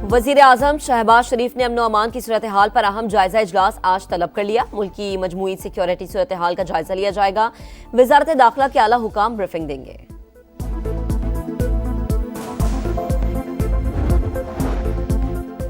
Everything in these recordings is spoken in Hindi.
वजीर आजम शहबाज शरीफ ने अमन अमान की सूरत हाल पर अहम जायजा इजलास आज तलब कर लिया। मुल्क की मजमूई सिक्योरिटी सूरत हाल का जायजा लिया जाएगा। वजारत दाखिला के आला हुकाम ब्रीफिंग देंगे।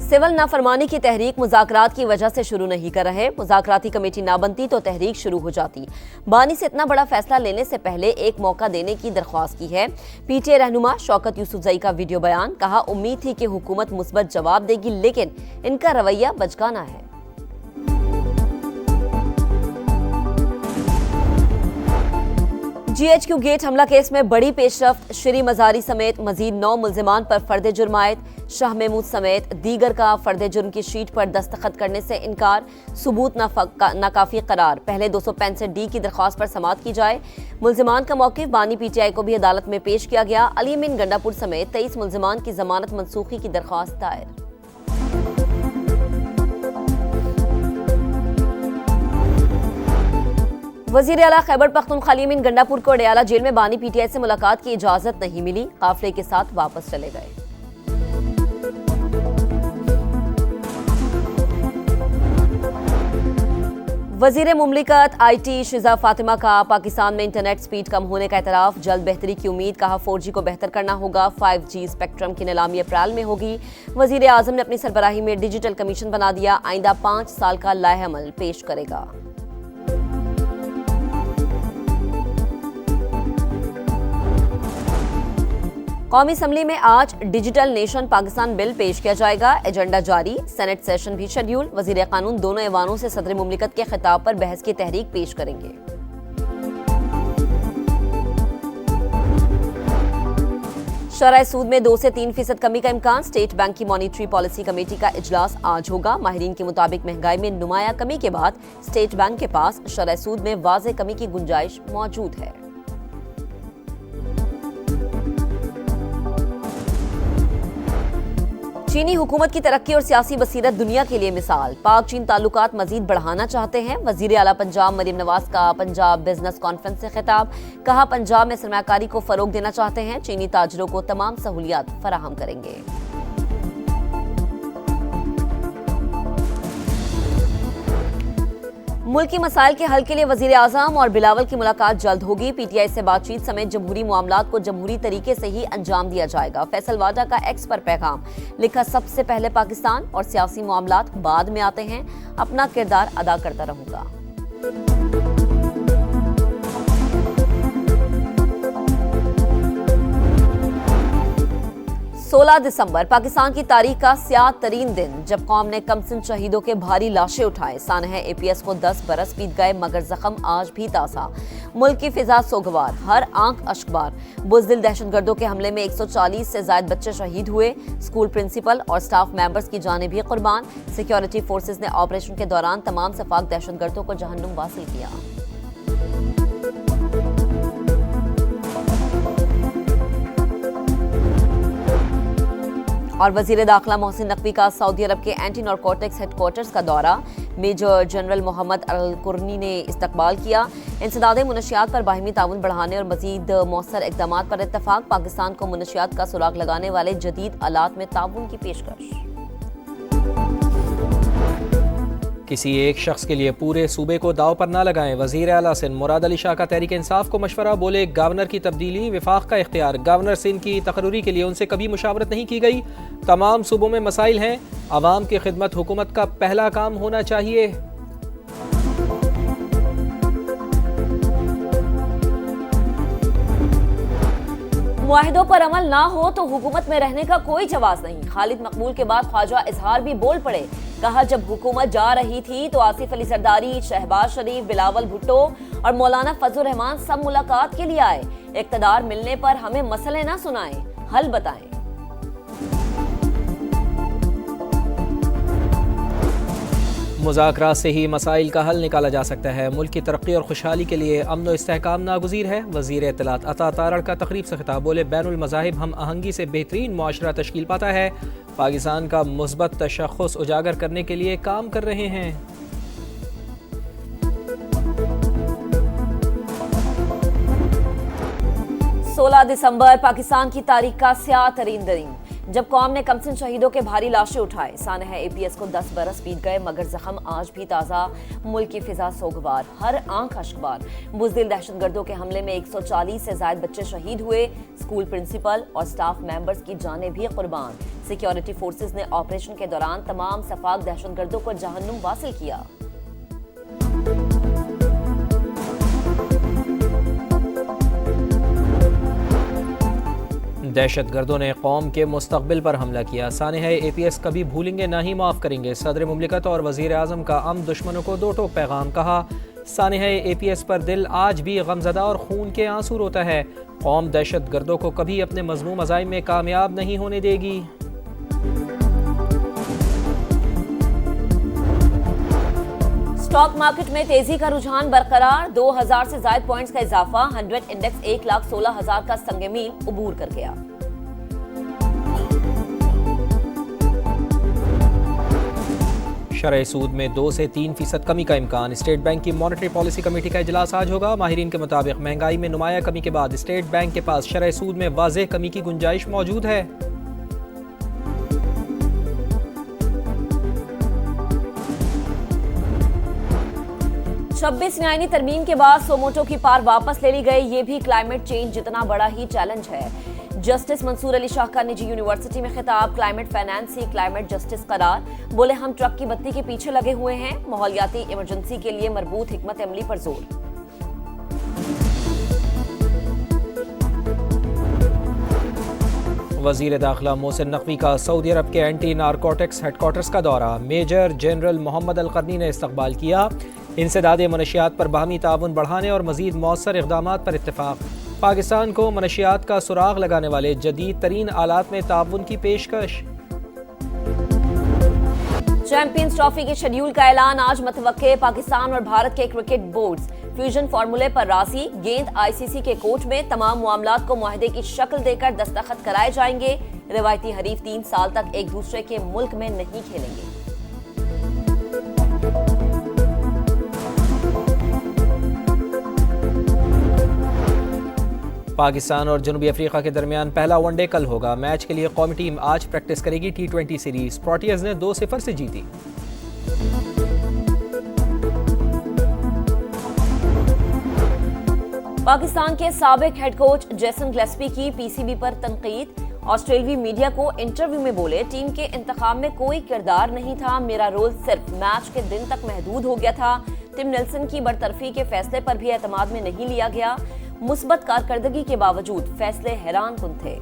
सिविल नाफरमानी की तहरीक मुज़ाकरात की वजह से शुरू नहीं कर रहे। मुज़ाकराती कमेटी ना बनती तो तहरीक शुरू हो जाती। बानी से इतना बड़ा फैसला लेने से पहले एक मौका देने की दरख्वास्त की है। पीटीआई रहनुमा शौकत यूसुफजई का वीडियो बयान। कहा, उम्मीद थी कि हुकूमत मुस्बत जवाब देगी, लेकिन इनका रवैया बचकाना है। GHQ गेट हमला केस में बड़ी पेशरफ्त। श्री मजारी समेत मजीद 9 मुल्जिमान पर फर्द जुर्म आयद। शाह महमूद समेत दीगर का फर्द जुर्म की शीट पर दस्तखत करने से इनकार। सबूत नाकाफी करार। पहले 265D की दरख्वास्त पर समाअत की जाए। मुल्जिमान का मौक़िफ़ बानी PTI को भी अदालत में पेश किया गया। अली अमीन गंडापुर समेत 23 मुल्जिमान की जमानत मनसूखी की दरख्वास्त दायर। वज़ीर आला खैबर पख्तूनख्वा अली अमीन गंडापुर को अडयाला जेल में बानी PTI से मुलाकात की इजाजत नहीं मिली। काफिले के साथ वापस चले गए। वज़ीर मुमलिकत IT शिजा फातिमा का पाकिस्तान में इंटरनेट स्पीड कम होने का एतराफ़। जल्द बेहतरी की उम्मीद। कहा, 4G को बेहतर करना होगा। 5G स्पेक्ट्रम की नीलामी अप्रैल में होगी। वज़ीर आज़म ने अपनी सरबराही में डिजिटल कमीशन बना दिया। आइंदा 5 साल का लाहेअमल पेश करेगा। कौमी असम्बली में आज डिजिटल नेशन पाकिस्तान बिल पेश किया जाएगा। एजेंडा जारी। सेनेट सेशन भी शेड्यूल। वजीर कानून दोनों ऐवानों से सदर मुमलिकत के खिताब पर बहस की तहरीक पेश करेंगे। शरह सूद में 2 से 3% कमी का इम्कान। स्टेट बैंक की मॉनिटरी पॉलिसी कमेटी का इजलास आज होगा। माहिरीन के मुताबिक महंगाई में नुमाया कमी के बाद स्टेट बैंक के पास शरह सूद में वाज़ेह कमी की गुंजाइश मौजूद है। चीनी हुकूमत की तरक्की और सियासी बसीरत दुनिया के लिए मिसाल। पाक चीन ताल्लुकात मजीद बढ़ाना चाहते हैं। वजीर आला पंजाब मरीम नवाज का पंजाब बिजनेस कॉन्फ्रेंस से खिताब। कहा, पंजाब में सरमायाकारी को फरोग देना चाहते हैं। चीनी ताजरों को तमाम सहूलियात फराहम करेंगे। मुल्की मसाइल के हल के लिए वजीर आजम और बिलावल की मुलाकात जल्द होगी। PTI से बातचीत समेत जमहूरी मामलात को जमहूरी तरीके से ही अंजाम दिया जाएगा। फैसल वाडा का X पर पैगाम। लिखा, सबसे पहले पाकिस्तान और सियासी मामलात बाद में आते हैं। अपना किरदार अदा करता रहूंगा। 16 दिसंबर पाकिस्तान की तारीख का स्याह तरीन दिन, जब कौम ने कमसिन शहीदों के भारी लाशें उठाए। सानह APS को 10 बरस बीत गए, मगर जख्म आज भी ताज़ा। मुल्क की फिजा सोगवार, हर आंख अश्कबार। बुज़दिल दहशतगर्दों के हमले में 140 से ज्यादा बच्चे शहीद हुए। स्कूल प्रिंसिपल और स्टाफ मेंबर्स की जानें भी कुर्बान। सिक्योरिटी फोर्सेज ने ऑपरेशन के दौरान तमाम सफाक दहशतगर्दों को जहन्नुम वासिल किया। और वजीर दाखिला मोहसिन नकवी का सऊदी अरब के एंटी नारकोटिक्स हेडक्वार्टर्स का दौरा। मेजर जनरल मोहम्मद अल कुरनी ने इस्तकबाल किया। इंसदाद मुनशियात पर बाहिमी ताउन बढ़ाने और मजीद मौसर इकदाम पर इत्तफाक। पाकिस्तान को मुनशियात का सुराग लगाने वाले जदीद आलात में ताउन की पेशकश। किसी एक शख्स के लिए पूरे सूबे को दाव पर ना लगाएं। वजीर आला सिंध मुराद अली शाह का तहरीक इंसाफ को मशवरा। बोले, गवर्नर की तब्दीली विफाक का इख्तियार। गवर्नर सिंध की तकर्री के लिए उनसे कभी मुशावरत नहीं की गई। तमाम सूबों में मसाइल हैं। अवाम की खिदमत हुकूमत का पहला काम होना चाहिए। मुआहिदों पर अमल ना हो तो हुकूमत में रहने का कोई जवाब नहीं। खालिद मकबूल के बाद ख्वाजा इजहार भी बोल पड़े। कहा, जब हुकूमत जा रही थी तो आसिफ अली जरदारी, शहबाज शरीफ, बिलावल भुट्टो और मौलाना फजल रहमान सब मुलाकात के लिए आए। इक़्तिदार मिलने पर हमें मसले ना सुनाएं, हल बताएं। मुज़ाकरात से ही मसाइल का हल निकाला जा सकता है। मुल्क की तरक्की और खुशहाली के लिए अमन व इस्तेहकाम नागुज़ीर है। वज़ीर इत्तलात अता तारड़ का तकरीब से खिताब। बोले, बैनुल मज़ाहिब हम आहंगी से बेहतरीन मुआशरा तश्कील पाता है। पाकिस्तान का मुस्बत तशख़्ख़ुस उजागर करने के लिए काम कर रहे हैं। 16 दिसंबर पाकिस्तान की तारीख का स्याह तरीन दिन। जब कौम ने कमसिन शहीदों के भारी लाशें उठाए, सानह एपीएस को 10 बरस बीत गए मगर जख्म आज भी ताज़ा। मुल्क की फिजा सोगवार, हर आंख अश्कबार। बुज़दिल दहशतगर्दों के हमले में 140 से ज्यादा बच्चे शहीद हुए। स्कूल प्रिंसिपल और स्टाफ मेंबर्स की जानें भी कुर्बान। सिक्योरिटी फोर्सेस ने ऑपरेशन के दौरान तमाम सफाक दहशतगर्दों को जहन्नुम वासिल किया। दहशतगर्दों ने कौम के मुस्तकबिल पर हमला किया। सानह एपीएस कभी भूलेंगे ना ही माफ़ करेंगे। सदर मुमलिकत और वज़ीर आज़म का दुश्मनों को दो टोक पैगाम। कहा, सानह एपीएस पर दिल आज भी गमज़दा और खून के आंसू रोता है। कौम दहशतगर्दों को कभी अपने मज़मूम अज़ाइम में कामयाब नहीं होने देगी। स्टॉक मार्केट में तेजी का रुझान बरकरार। 2000 से ज्यादा पॉइंट्स का इजाफा। 100 इंडेक्स 1,16,000 का संग मील अबूर कर गया। शरह सूद में 2 से 3% कमी का इम्कान। स्टेट बैंक की मॉनेटरी पॉलिसी कमेटी का इजलास आज होगा। माहिरीन के मुताबिक महंगाई में नुमाया कमी के बाद स्टेट बैंक के पास शरह सूद में वाज़ेह कमी की गुंजाइश मौजूद है। छब्बीस न्यायनी तरमीम के बाद सोमोटो की पार वापस ले ली गई। ये भी क्लाइमेट चेंज जितना बड़ा ही चैलेंज है। जस्टिस मंसूर अली शाह का निजी यूनिवर्सिटी में खिताब। क्लाइमेट फाइनेंस ही क्लाइमेट जस्टिस करार। बोले, हम ट्रक की बत्ती के पीछे लगे हुए हैं। माहौलियाती इमरजेंसी के लिए मरबूत हिकमत अमली पर जोर। वज़ीर दाखिला मोहसिन नकवी का सऊदी अरब के एंटी नारकोटिक्स हेडक्वार्टर्स का दौरा। मेजर जनरल मोहम्मद अल करनी ने इस्तकबाल किया। इंसदादे मनशियात पर बाहमी ताउन बढ़ाने और मज़ीद मौसर इक़दामात पर इत्तेफाक। पाकिस्तान को मनशियात का सुराग लगाने वाले जदीद तरीन आलात में ताउन की पेशकश। चैंपियंस ट्रॉफी के शेड्यूल का ऐलान आज मतवक्के। पाकिस्तान और भारत के क्रिकेट बोर्ड्स फ्यूजन फार्मूले पर राजी। गेंद आईसीसी के कोर्ट में। तमाम मामलात को मुआहदे की शक्ल देकर दस्तखत कराए जाएंगे। रिवायती हरीफ 3 साल तक एक दूसरे के मुल्क में नहीं खेलेंगे। पाकिस्तान और जनूबी अफ्रीका के दरमियान पहला वनडे कल होगा। मैच के लिए कौमी टीम आज प्रैक्टिस करेगी। T20 सीरीज प्रोटियर्स ने 2-0 से जीती। पाकिस्तान के साबिक हेड कोच जेसन गिलेस्पी की पीसीबी पर तनकीद। ऑस्ट्रेलियाई मीडिया को इंटरव्यू में बोले, टीम के इंतखाब में कोई किरदार नहीं था। मेरा रोल सिर्फ मैच के दिन तक महदूद हो गया था। टिम नेल्सन की बरतरफी के फैसले पर भी एतमाद में नहीं लिया गया। मुस्बत कारकर्दगी के बावजूद फैसले हैरान कुन थे।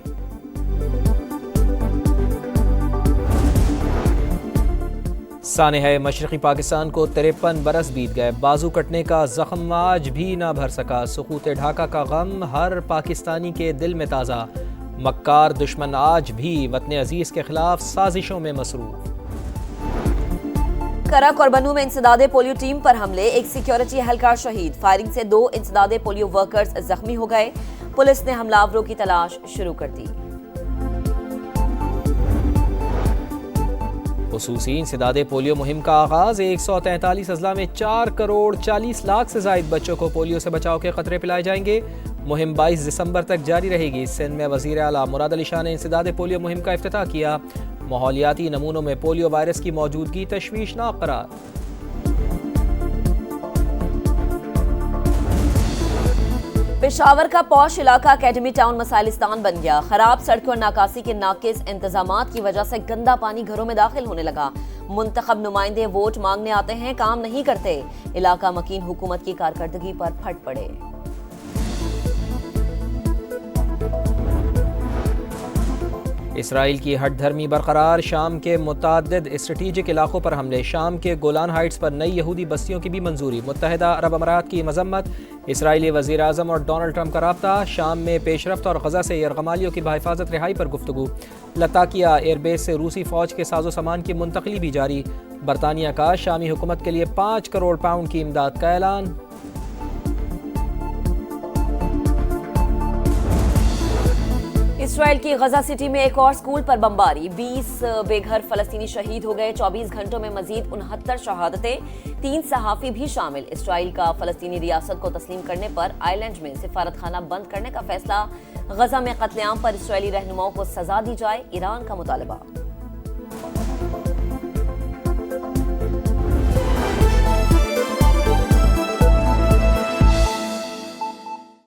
सानह मशरक़ी पाकिस्तान को 53 बरस बीत गए। बाजू कटने का जख्म आज भी ना भर सका। सुकूत ढाका का गम हर पाकिस्तानी के दिल में ताज़ा। मक्कार दुश्मन आज भी वतन अजीज के खिलाफ साजिशों में मसरूफ। करक और बनू में इंसदादे पोलियो टीम पर हमले। एक सिक्योरिटी एहलकार शहीद। फायरिंग से 2 इंसदादे पोलियो वर्कर्स जख्मी हो गए। पुलिस ने हमलावरों की तलाश शुरू कर दी। खुसूसी इंसदादे पोलियो मुहिम का आगाज। 143 अजला में 4 करोड़ 40 लाख से जायद बच्चों को पोलियो से बचाव के खतरे पिलाए जाएंगे। मुहिम 22 दिसंबर तक जारी रहेगी। सिंध में वज़ीर आला मुराद अली शाह ने इंसदादे पोलियो मुहिम का इफ्तिताह किया। माहौलियाती नमूनों में पोलियो वायरस की मौजूदगी तशवीशनाक करार। पेशावर का पौश इलाका अकेडमी टाउन मसाइलिस्तान बन गया। खराब सड़कों और नाकासी के नाकिस इंतजामात की वजह से गंदा पानी घरों में दाखिल होने लगा। मुंतखब नुमाइंदे वोट मांगने आते हैं, काम नहीं करते। इलाका मकीन हुकूमत की कारकर्दगी पर फट पड़े। इसराइल की हट धर्मी बरकरार। शाम के मुताद्दिद स्ट्रेटेजिक इलाकों पर हमले। शाम के गोलान हाइट्स पर नई यहूदी बस्तियों की भी मंजूरी। मुत्तहिदा अरब अमारात की मजम्मत। इसराइली वज़ीर आज़म और डोनाल्ड ट्रंप का राब्ता। शाम में पेशरफ्त और गजा से यरगमालियों की बाहिफाजत रिहाई पर गुफ्तगू। लताकिया एयरबेस से रूसी फौज के साजो सामान की मुंतकली भी जारी। बरतानिया का शामी हुकूमत के लिए 5 करोड़ पाउंड की इमदाद का ऐलान। इसराइल की गजा सिटी में एक और स्कूल पर बमबारी, 20 बेघर फलस्तीनी शहीद हो गए। 24 घंटों में मजीद 69 शहादतें, 3 सहाफी भी शामिल। इसराइल का फलस्तीनी रियासत को तस्लीम करने पर आइलैंड में सिफारतखाना बंद करने का फैसला। गजा में कत्लेआम पर इसराइली रहनुमाओं को सजा दी जाए, ईरान का मुतालबा।